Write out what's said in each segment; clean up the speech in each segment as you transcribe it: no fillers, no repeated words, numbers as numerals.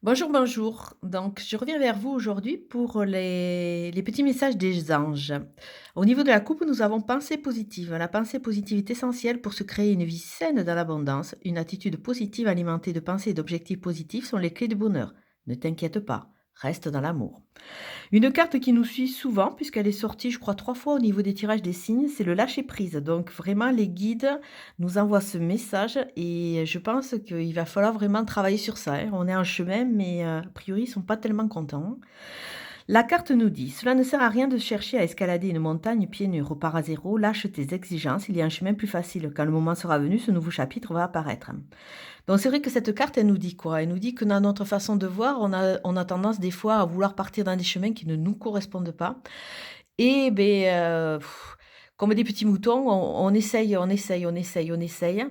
Bonjour, bonjour. Donc, je reviens vers vous aujourd'hui pour les petits messages des anges. Au niveau de la coupe, nous avons pensée positive. La pensée positive est essentielle pour se créer une vie saine dans l'abondance. Une attitude positive alimentée de pensées et d'objectifs positifs sont les clés du bonheur. Ne t'inquiète pas, reste dans l'amour. Une carte qui nous suit souvent, puisqu'elle est sortie, je crois, 3 fois au niveau des tirages des signes, c'est le lâcher prise. Donc vraiment, les guides nous envoient ce message et je pense qu'il va falloir vraiment travailler sur ça, hein. On est en chemin, mais a priori, ils sont pas tellement contents. La carte nous dit: «Cela ne sert à rien de chercher à escalader une montagne pieds nus. Repars à zéro, lâche tes exigences, il y a un chemin plus facile. Quand le moment sera venu, ce nouveau chapitre va apparaître». Donc c'est vrai que cette carte, elle nous dit quoi? Elle nous dit que dans notre façon de voir, on a tendance des fois à vouloir partir dans des chemins qui ne nous correspondent pas et beh, comme des petits moutons, on essaye, on essaye, on essaye, on essaye.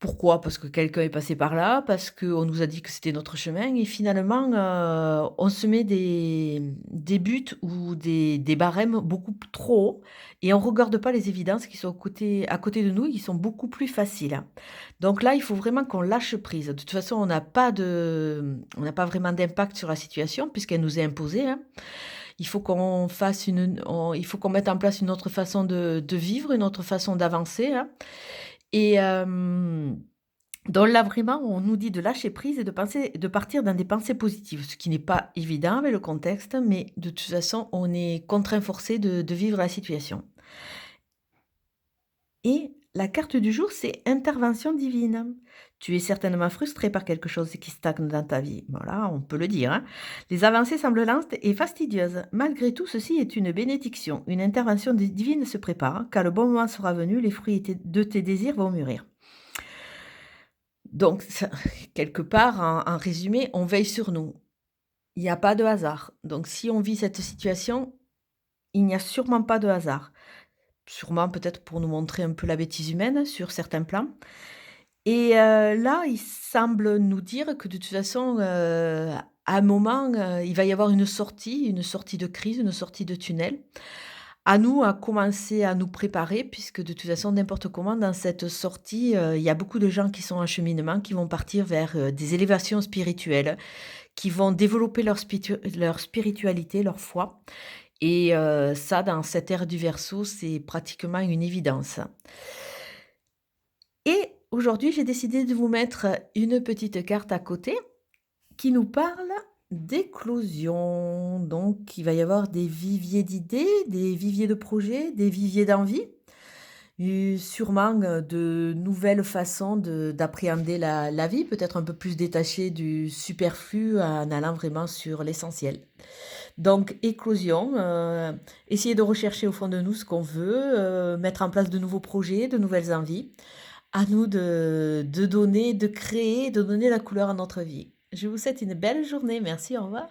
Pourquoi? Parce que quelqu'un est passé par là, parce qu'on nous a dit que c'était notre chemin et finalement, on se met des buts ou des barèmes beaucoup trop hauts et on regarde pas les évidences qui sont à côté de nous et qui sont beaucoup plus faciles. Donc là, il faut vraiment qu'on lâche prise. De toute façon, on n'a pas vraiment d'impact sur la situation puisqu'elle nous est imposée, hein. Il faut qu'on mette en place une autre façon de vivre, une autre façon d'avancer, hein. Et donc là, vraiment, on nous dit de lâcher prise et de partir dans des pensées positives, ce qui n'est pas évident avec le contexte, mais de toute façon, on est contraint forcé de vivre la situation. Et la carte du jour, c'est intervention divine. Tu es certainement frustré par quelque chose qui stagne dans ta vie. Voilà, on peut le dire, hein. Les avancées semblent lentes et fastidieuses. Malgré tout, ceci est une bénédiction. Une intervention divine se prépare. Quand le bon moment sera venu, les fruits de tes désirs vont mûrir. Donc, quelque part, en résumé, on veille sur nous. Il n'y a pas de hasard. Donc, si on vit cette situation, il n'y a sûrement pas de hasard. Sûrement peut-être pour nous montrer un peu la bêtise humaine sur certains plans. Et là, il semble nous dire que de toute façon, à un moment, il va y avoir une sortie de crise, une sortie de tunnel. À nous, à commencer à nous préparer puisque de toute façon, n'importe comment dans cette sortie, il y a beaucoup de gens qui sont en cheminement, qui vont partir vers, des élévations spirituelles, qui vont développer leur spiritualité, leur foi et ça, dans cette ère du Verseau, c'est pratiquement une évidence. Et aujourd'hui, j'ai décidé de vous mettre une petite carte à côté qui nous parle d'éclosion. Donc, il va y avoir des viviers d'idées, des viviers de projets, des viviers d'envie, sûrement de nouvelles façons d'appréhender la vie, peut-être un peu plus détachées du superflu en allant vraiment sur l'essentiel. Donc, éclosion, essayer de rechercher au fond de nous ce qu'on veut, mettre en place de nouveaux projets, de nouvelles envies. À nous de donner, de créer, de donner la couleur à notre vie. Je vous souhaite une belle journée. Merci, au revoir.